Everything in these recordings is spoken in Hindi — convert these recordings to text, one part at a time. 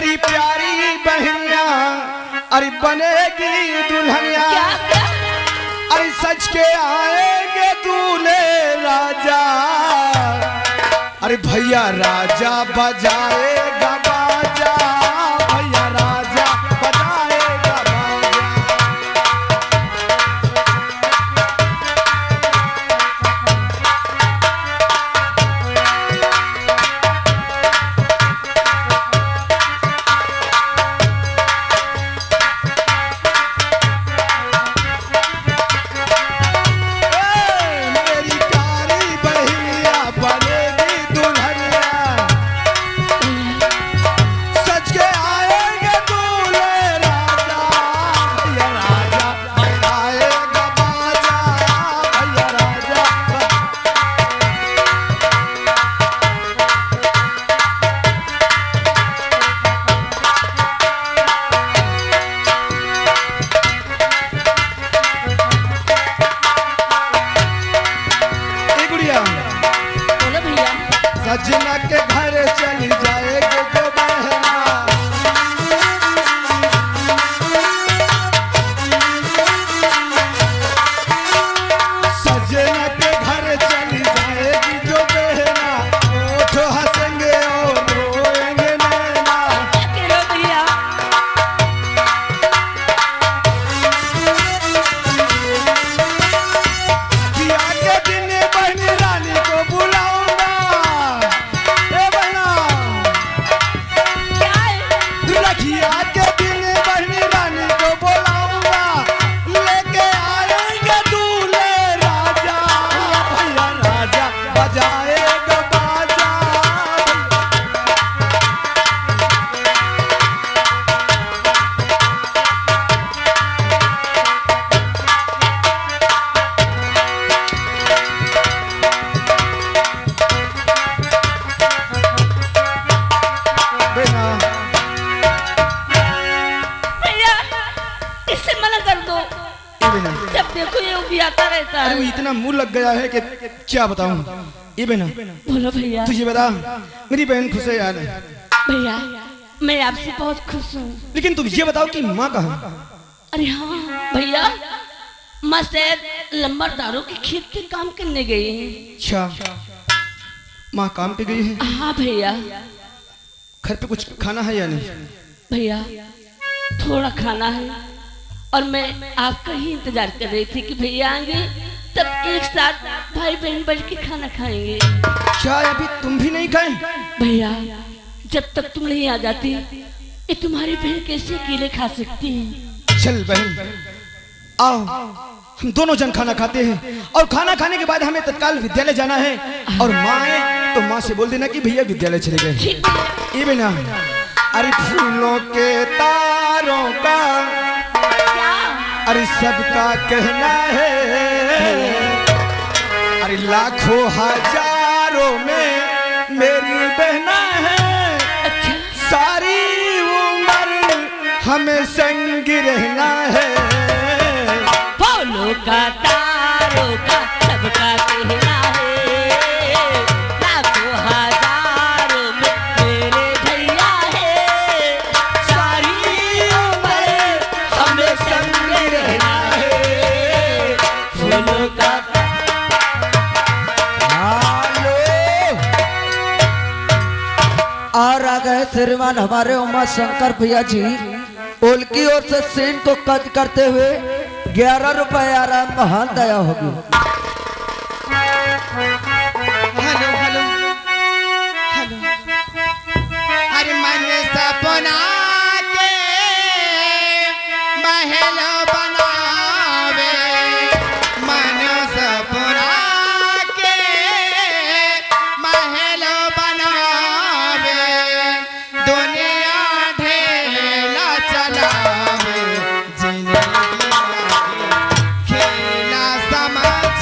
मेरी प्यारी बहनिया अरे बनेगी दुल्हनिया, अरे सच के आएंगे दूल्हे राजा, अरे भैया राजा बजाएगा बाजा, भैया राजा बजाएगा बाजा। सजना के घर चली जाएगी जो बहना, सजना के घर चली जाएगी जो बहना, ओठ हंसेंगे और रोएंगे नैना। किया के दिन बहन रानी को बुलाऊंगा, किया के दिन बहनी रानी को बोलाऊंगा, लेके आएंगे दूल्हे राजा, भैया राजा बजाएगा बाजा। जब देखो ये उबियाता रहता है। अरे इतना मुंह लग गया है कि क्या बताऊं। ये बहना बोलो भैया। तुझे बता, मेरी बहन खुश है यार। भैया मैं आपसे बहुत खुश हूँ, लेकिन तुम ये बताओ कि माँ कहाँ? अरे हाँ भैया, माँ शायद लंबरदारों के खेत पे काम करने गई है। अच्छा, माँ काम पे गई है? हाँ भैया। घर पे कुछ खाना है या नहीं? भैया थोड़ा खाना है और मैं आपका ही इंतजार कर रही थी कि भैया आएंगे तब एक साथ भाई बहन बैठ के खाना खाएंगे। क्या अभी तुम भी नहीं खाए? भैया जब तक तुम नहीं आ जाती ये तुम्हारी बहन कैसे अकेले खा सकती है? चल बहन आओ, हम दोनों जन खाना खाते हैं और खाना खाने के बाद हमें तत्काल विद्यालय जाना है, और माँ आए तो माँ से बोल देना कि भैया विद्यालय चले गए। ये बिना अरे फूलों के तारों का अरे सबका कहना है, अरे लाखों हजारों में मेरी बहना है। अच्छा। सारी उम्र हमें संग रहना है। फूलों का तारों का सबका कहना है, लाखों हजारों में मेरे भैया है। सारी उम्र हमें संग रहना है। फूलों का और आ गए श्रीमान हमारे उमा शंकर भैया जी, उनकी ओर से सीन को कट करते हुए 11 रुपए आराम महान दया होगी। हेलो हेलो हेलो, अरे मन सपना के महल बनावे, मन सपना के महल बनावे, दुनिया ढेला चलावे, जिंदगी खेला समझ।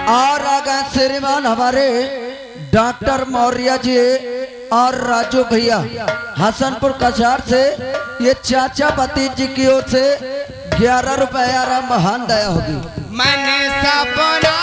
और आ गए श्रीमान हमारे डॉक्टर मौर्य जी और राजू भैया हसनपुर कछार से, ये चाचा भतीज जी की ओर से 11 रुपए आराम महान दया होगी। मन सपना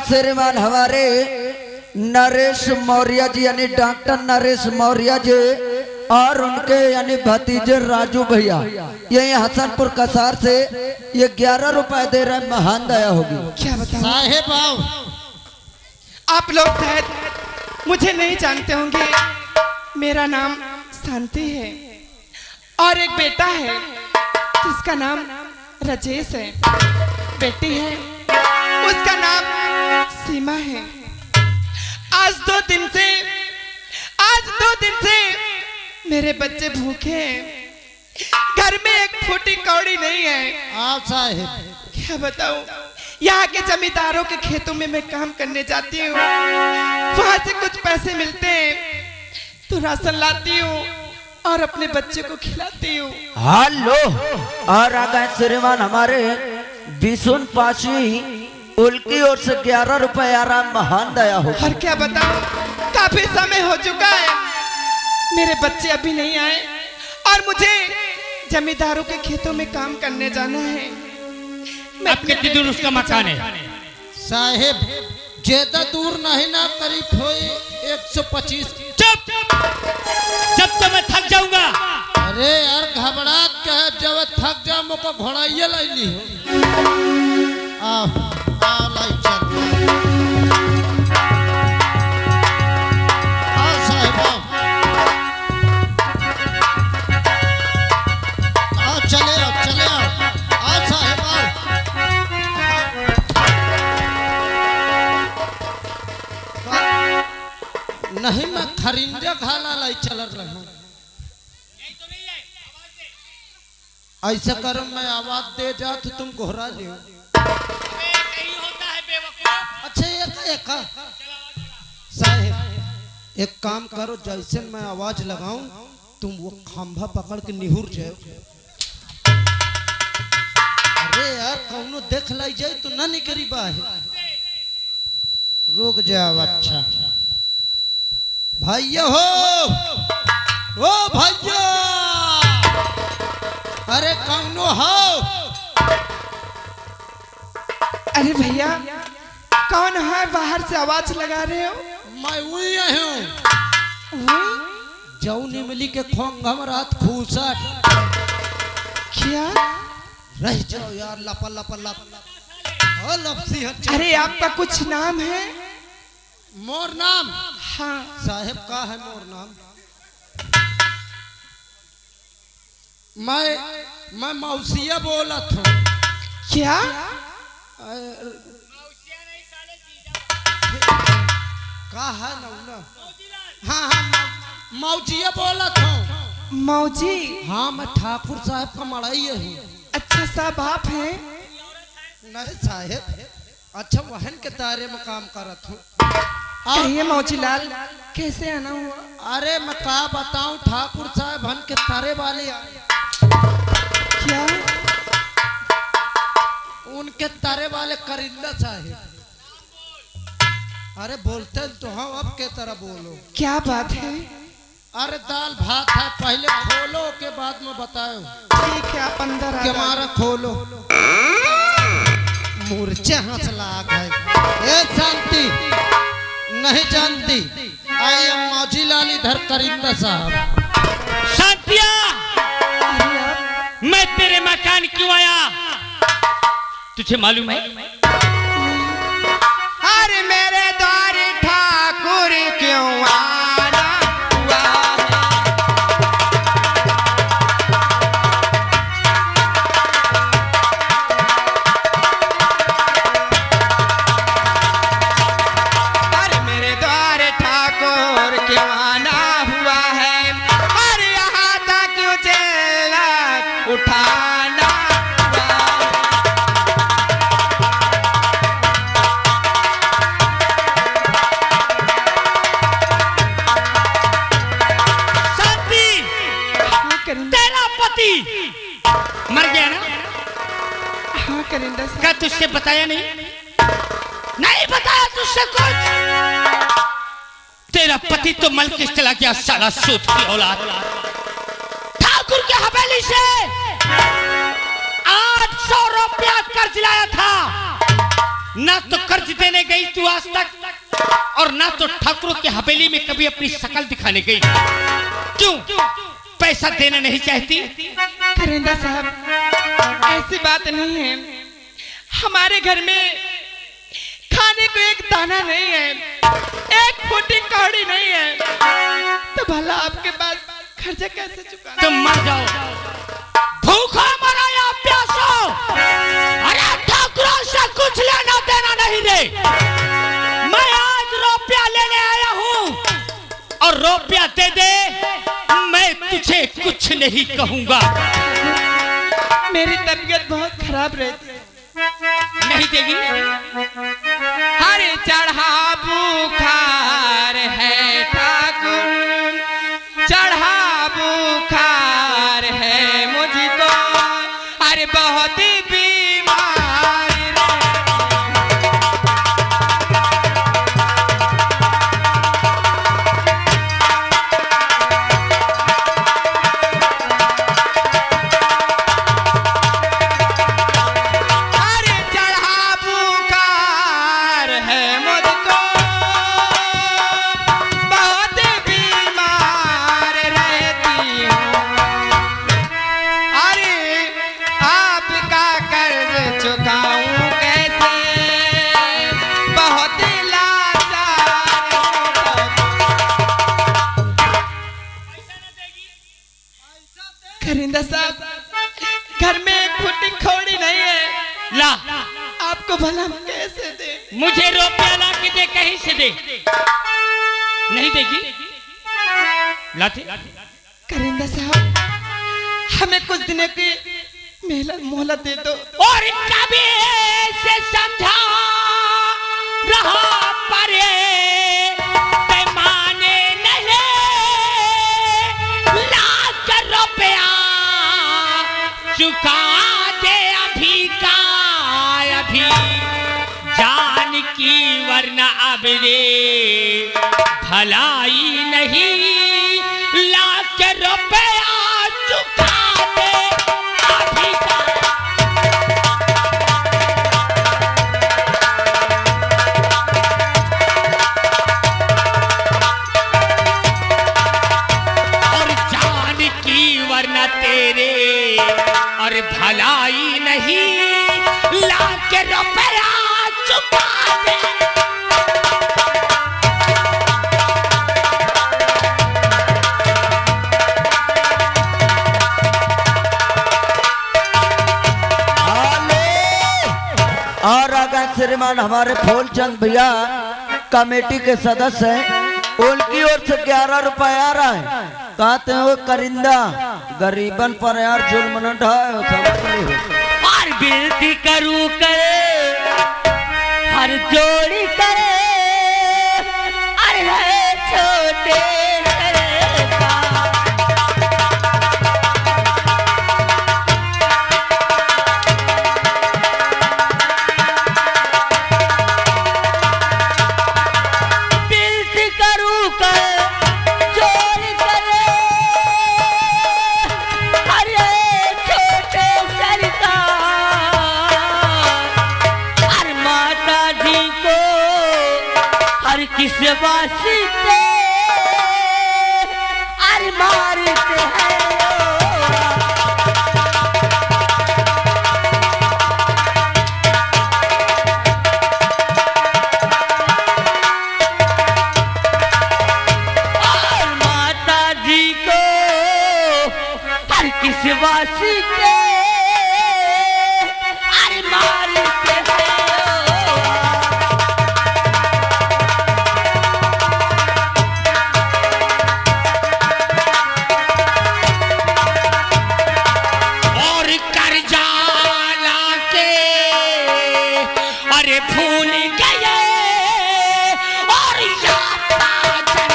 श्रीमान हमारे नरेश मौर्य जी यानी डॉक्टर नरेश मौर्य जी और उनके यानी भतीजे राजू भैया यही हसनपुर कसार से ये 11 रुपए दे रहे हैं। महान दया होगी। क्या बताऊं साहेब आओ। आप लोग शायद मुझे नहीं जानते होंगे। मेरा नाम शांति है और एक बेटा है जिसका नाम राजेश है। बेटी है उसका नाम सीमा है। आज दो दिन से मेरे बच्चे भूखे हैं। घर में एक फूटी कौड़ी नहीं है। आप साहेब क्या बताऊं, यहाँ के जमींदारों के खेतों में मैं काम करने जाती हूँ। वहां से कुछ पैसे मिलते हैं तो राशन लाती हूँ और अपने बच्चे को खिलाती हूँ। हेलो और आ गए श्रीमान हमारे बिसुन पाशी उनकी ओर से 11 रुपए आराम। महान दया हो। और क्या बताऊं, काफी समय हो चुका है, मेरे बच्चे अभी नहीं आए और मुझे जमींदारों के खेतों में काम करने जाना है। अब कितनी दूर उसका मकान है? साहेब ज्यादा दूर नहीं ना, करीब हो 125। चुप, जब तो मैं थक जाऊंगा। अरे यार घबराहट क्या है, जब थक जाओ मुझको घोड़ाइए ली हो। आओ आओ लाई चल। आओ साहेब आओ चले आओ साहेब आओ। नहीं मैं खरिंजा खाला लाई चल रहा हूँ। ऐसा करो मैं आवाज दे जा तो तुम घोरा लियो। अच्छा एक साहेब एक काम करो, जैसे मैं आवाज लगाऊं तुम वो खंभा पकड़ के निहुर जाओ। अरे यार कौनो देख लाई जाए तो ना निकरी बाहे, रुक जाओ। अच्छा भैया हो, ओ भैया, अरे कौनो हो। अरे भैया कौन है, बाहर से आवाज लगा रहे हो? मैं वही हूँ जौन इमली के खोंगम रात खूसट। क्या रह जाओ यार, लपा लपा लपसी। अरे आपका कुछ नाम है? मोर नाम? हाँ साहेब का है मोर नाम? मैं मौसिया बोला था। क्या? का है ना? हाँ मौजिया बोला था। मौजी? हाँ मैं ठाकुर साहब का मड़ाई हूँ। अच्छा साहब आप हैं? नहीं साहेब, अच्छा वहन के तारे में काम करत हूँ। कहिए मौजी लाल कैसे आना हुआ? अरे मैं का बताऊं, ठाकुर साहब हन के तारे वाले आए। क्या? उनके तारे वाले करिंदा साहेब। अरे बोलते तो हम अब के तरह बोलो। क्या बात है? अरे दाल भात है, पहले खोलो के बाद में बताओ। ठीक है आप अंदर आ हमारा खोलो। मूर्छे हंस लाग है। ए शांति नहीं जानती, आई एम मौजी लाल इधर करिंदा साहब। शांतिया, अरे आप मैं तेरे मकान क्यों आया तुझे मालूम है? अरे मेरे द्वार ठाकुर क्यों आना हुआ है? अरे मेरे द्वार ठाकुर क्यों आना हुआ है? और यहाँ तक क्यों चेला उठाना हुआ है? तेरा पति मर गया ना? हाँ करिंदा साहब। क्या तुझसे बताया नहीं? नहीं बताया तुझसे कुछ? तेरा पति तो मलकिस चला गया, साला सूत की औलाद। ठाकुर के हवेली से 800 रुपया कर्ज लाया था, ना तो कर्ज देने गई तू आज तक और ना तो ठाकुरों की हवेली में कभी अपनी शक्ल दिखाने गई। क्यों पैसा देना नहीं चाहती? करिंदा साहब ऐसी बात नहीं है, हमारे घर में खाने को एक दाना नहीं है, एक फूटी कौड़ी नहीं है, तो भला आपके पास खर्चा कैसे चुकाना? तुम मर जाओ, भूखो मरो या प्यासो, अरे ठाकुरों से कुछ लेना देना नहीं रे। मैं आज रुपया लेने आया हूँ और रुपया दे दे, मैं तुझे कुछ नहीं कहूंगा। मेरी तबीयत बहुत खराब रहती है। नहीं देगी? हरे चढ़ा बुखार है ठाकुर, चढ़ा बुखार है मुझको, अरे बहुत बीमार करिंदा साहब, घर में एक फुटी खौड़ी नहीं है, ला आपको भला कैसे दे? मुझे रुपया ला के दे, कहीं से दे। नहीं देगी? लाते? करिंदा साहब, हमें कुछ दिनों की मोहलत दे दो। और कभी से समझा रहा परे पैमाने नहीं, लाख रुपया चुका दे अभी का अभी, जान की वरना अब रे भलाई नहीं, लाख रुपया चुका दे अभी का। और जान की वरना तेरे और भलाई नहीं, लाख रुपया चुका दे। और अगर श्रीमान हमारे फूलचंद भैया कमेटी के सदस्य हैं, उनकी ओर से 11 रुपए आ रहा है। कहते हैं वो करिंदा गरीबन पर यार जुल्म न ढाए, समझ नहीं हो। और विनती करूं करे हर जोड़ी करे, अरे छोटे से का। विनती करूं करे जोड़ी करे, अरे छोटे सरकार, हर माता जी को हर किस वास्ते हर मारते हैं। और माता जी को हर किस वास्ते हर मारते हैं। और कर्जा लाके अरे भूल गए और यात्रा जन।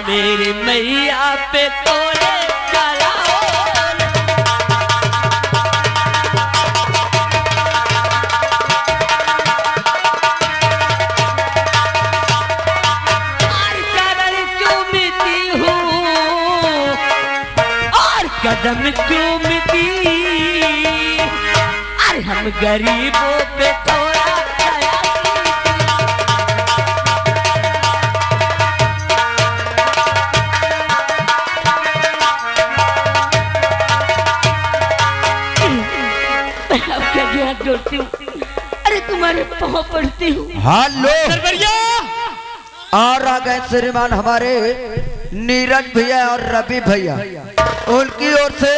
मेरी मैया पे कोले चलाओ। और चरण चूमती हूँ और कदम चूमती, और हम गरीबों पे थोड़ा दया जोड़ती हूँ, अरे तुम्हारे पाँव पड़ती हूँ। हेलो दरबारिया और आ गए श्रीमान हमारे नीरज भैया और रवि भैया, उनकी ओर से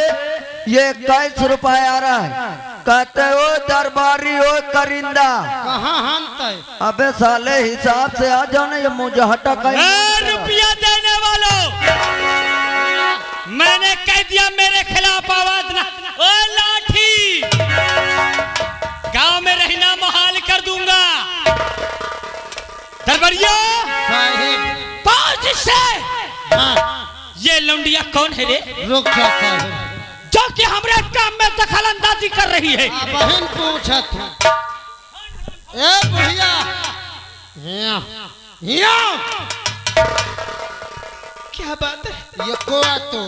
ये 21 रुपए आ रहा है। कहते हो दरबारी हो करिंदा, कहाँ हंता है? अबे साले हिसाब से आ जाओ ना, ये मुझे हटा रुपया देने वालों, मैंने कह दिया मेरे खिलाफ आवाज ना। ओ लाठी, गांव में रहना मुहाल कर दूंगा। दरबारिया साहिब, पहुंच से। हाँ, ये लौंडिया कौन है रे, रुक जा साहिब, जो कि हमारे काम में दखल अंदाजी कर रही है? बहन पूछा था। ए बुढ़िया, यहाँ क्या बात है? ये कोआ तो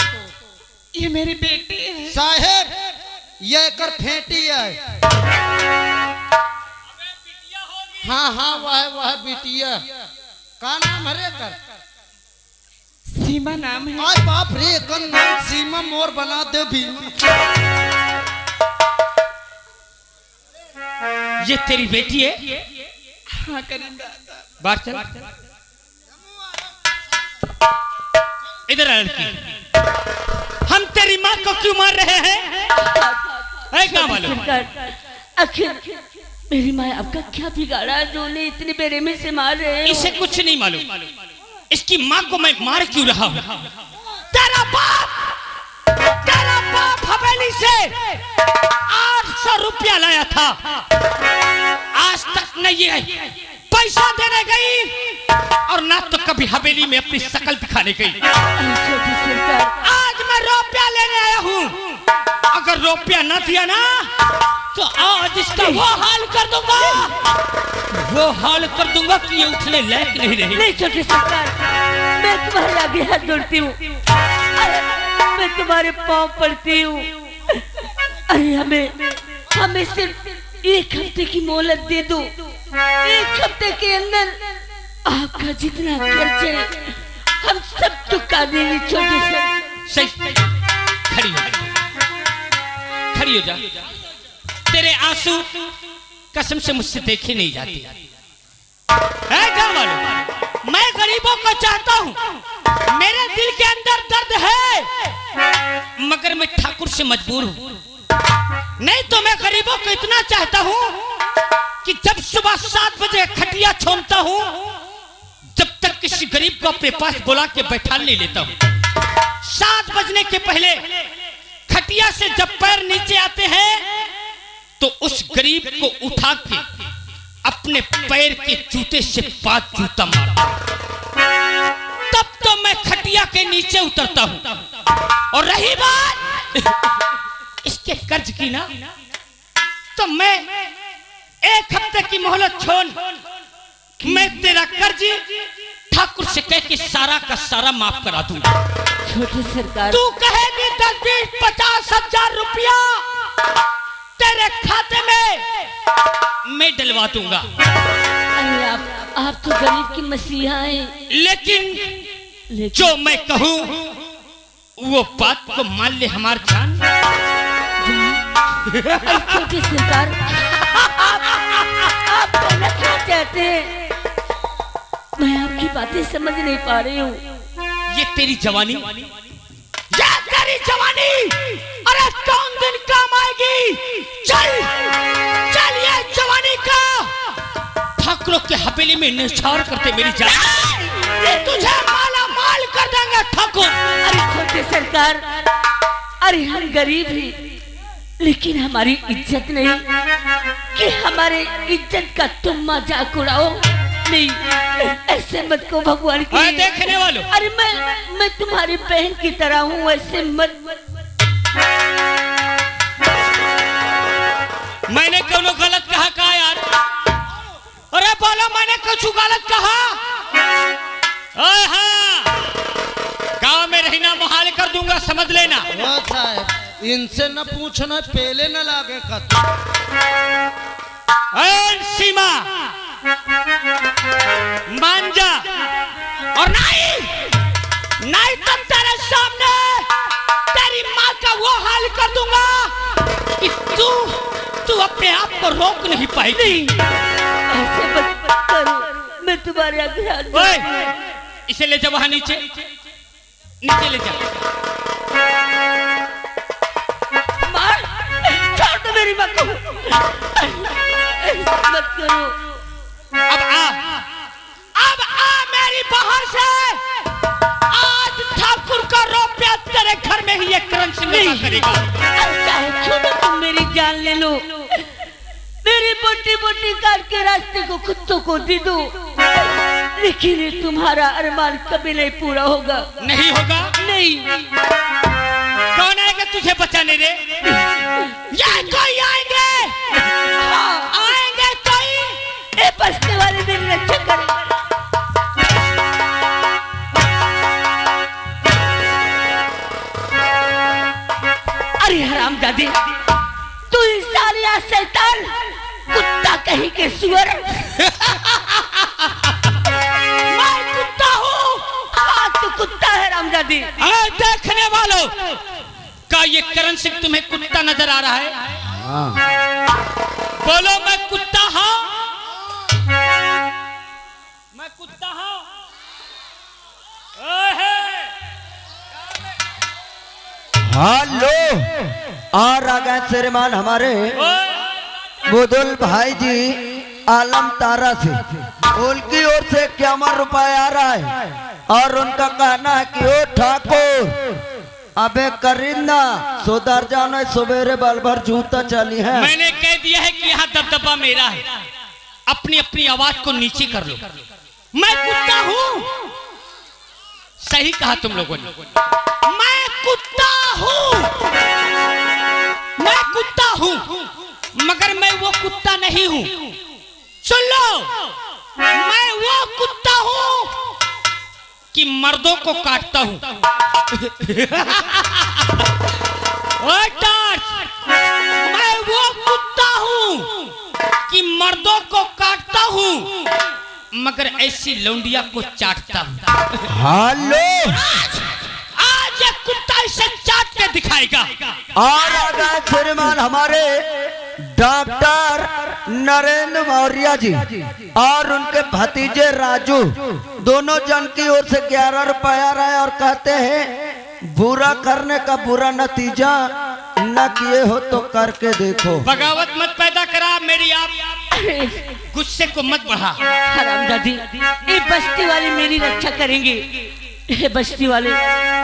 ये मेरी बेटी है। साहेब, ये कर फेंटी है। हाँ हाँ, वह बिटिया का नाम है कर? सीमा नाम है। आज बाप रे, कर नाम सीमा मोर बना दे भी। ये तेरी बेटी है? हाँ करिंदा। बाहर चल, इधर आ लड़की। हम तेरी माँ को क्यों मार रहे हैं? क्या मालूम? आखिर मेरी माँ आपका क्या बिगाड़ा जो उन्हें इतने बेरहमी से मार रहे हो? इसे कुछ नहीं मालूम। इसकी माँ को मैं मार क्यों रहा हूँ? तेरा बाप हवेली से 800 रुपया लाया था, आज तक नहीं है। पैसा देने गई और ना तो कभी हवेली में अपनी शकल दिखाने गई। आज मैं रुपया लेने आया हूँ, अगर रुपया ना दिया ना तो आज इसका वो हाल कर दूंगा कि ये उठने लायक नहीं रही। नहीं छोटी सरकार, मैं तुम्हारे आगे हाथ जोड़ती हूँ, मैं तुम्हारे पाँव पड़ती हूँ। अरे हमें सिर्फ 1 हफ्ते की मोहलत दे दो। 1 हफ्ते के अंदर आपका जितना खर्च है हम सब चुका देंगे। छोटी से सही, खड़ी हो जा। तेरे आंसू कसम से मुझसे देखे नहीं जाते है। क्या मालूम, मैं गरीबों को चाहता हूँ, मेरे दिल के अंदर दर्द है, मगर मैं ठाकुर से मजबूर हूँ। नहीं तो मैं गरीबों को इतना चाहता हूँ कि जब सुबह 7 बजे खटिया छोड़ता हूँ, जब तक किसी गरीब को अपने पास बुला के बैठा नहीं लेता हूँ। 7 बजने के पहले खटिया से जब पैर नीचे आते हैं तो उस गरीब को उठा के अपने पैर के जूते से 5 जूता मारता हूं। तब तो मैं खटिया के नीचे उतरता हूं। और रही बात इसके कर्ज की ना, तो मैं 1 हफ्ते की मोहलत छोड़, मैं तेरा कर्ज ठाकुर से कह के सारा का सारा माफ करा दूंगा। छोटी सरकार, तू कहेगी 10, 20, 50 हजार रुपया तेरे खाते में मैं डलवा दूंगा। अरे आप तो गरीब की मसीहा हैं। लेकिन जो मैं कहूँ वो बात को मान ले हमार जान। छोटी सरकार, आप कहना क्या चाहते हैं? मैं आपकी बातें समझ नहीं पा रही हूँ। ये तेरी जवानी, अरे कौन दिन काम आएगी? चल ये जवानी का ठाकुरों के हवेली में निछावर करते मेरी जान, ये तुझे माला माल कर देंगे ठाकुर। अरे छोटे सरकार, अरे हम गरीब हैं, लेकिन हमारी इज्जत नहीं कि हमारे इज्जत का तुम मजाक उड़ाओ। नहीं, ऐसे मत को भगवान की। अरे देखने वालों, अरे मैं तुम्हारी बहन की तरह हूँ, ऐसे मत। मैंने क्यों गलत कहा यार? अरे बोलो, मैंने कुछ गलत कहा? हाँ, गांव में रहना मुहाल कर दूंगा, समझ लेना। वो साहब, इनसे न पूछना, पहले न लागे कत। सीमा मान जा, और नहीं तो तेरे सामने तेरी माँ का वो हाल कर दूंगा कि तू अपने आप को रोक नहीं पाएगी। ऐसे मत करो, मैं तुम्हारे आगे हाथ जोड़। ओए, इसे ले जा वहां नीचे ले जा। मार, छोड़ दो मेरी माँ को। ऐसे मत करो। अब आ मेरी बाहर से। आज ठाकुर का रुपया तेरे घर में ही एक करंसी में करेगा। चाहे छोड़ो, तुम मेरी जान ले लो, मेरी बोटी बोटी काट के रास्ते को कुत्तों को दे दो, लेकिन ये तुम्हारा अरमान कभी नहीं पूरा होगा। नहीं होगा? नहीं। कौन आएगा तुझे बचाने रे? ये कोई आएंगे? हाँ, आएंगे कोई? ये बसने वाले मेरी रक्षा करेंगे। अरे हरामजादी, तू इंसानिया शैतान, कुत्ता कहीं के सुअर। मैं कुत्ता हूँ। हाँ, तू कुत्ता है हरामजादी। देखने वालों, का ये करण सिंह तुम्हें कुत्ता नजर आ रहा है? बोलो, मैं कुत्ता हूँ? मैं कुत्ता हूँ? हेलो, और आ गए श्रीमान हमारे बुदुल भाई जी आलम तारा से। उनकी ओर से 51 रुपया आ रहा है, और उनका कहना है कि ओ ठाकुर, अबे करिंदा सुधर जाना, सवेरे बाल भर जूता चली है। मैंने कह दिया है कि यहाँ दबदबा मेरा है, अपनी अपनी आवाज को नीचे कर लो। मैं कुत्ता हूँ। सही कहा तुम लोगों ने, मैं कुत्ता हूँ। मैं कुत्ता हूँ, मगर मैं वो कुत्ता नहीं हूँ। सुन लो, मैं वो कुत्ता हूँ कि मर्दों को काटता हूँ। मैं वो कुत्ता हूँ कि मर्दों को काटता हूँ, मगर ऐसी लौंडिया को चाटता हूँ। हेलो, आज ये कुत्ता इसे चाट के दिखाएगा। और आ गए श्रीमान हमारे डॉक्टर नरेंद्र मौर्य जी और उनके भतीजे राजू, दोनों जन की ओर से 11 रुपया रहे, और कहते हैं बुरा करने का बुरा नतीजा न किए हो तो करके देखो। बगावत मत पैदा करा मेरी, आप गुस्से को मत बढ़ा। हरामजादी, ये बस्ती वाले मेरी रक्षा करेंगे। ये बस्ती वाले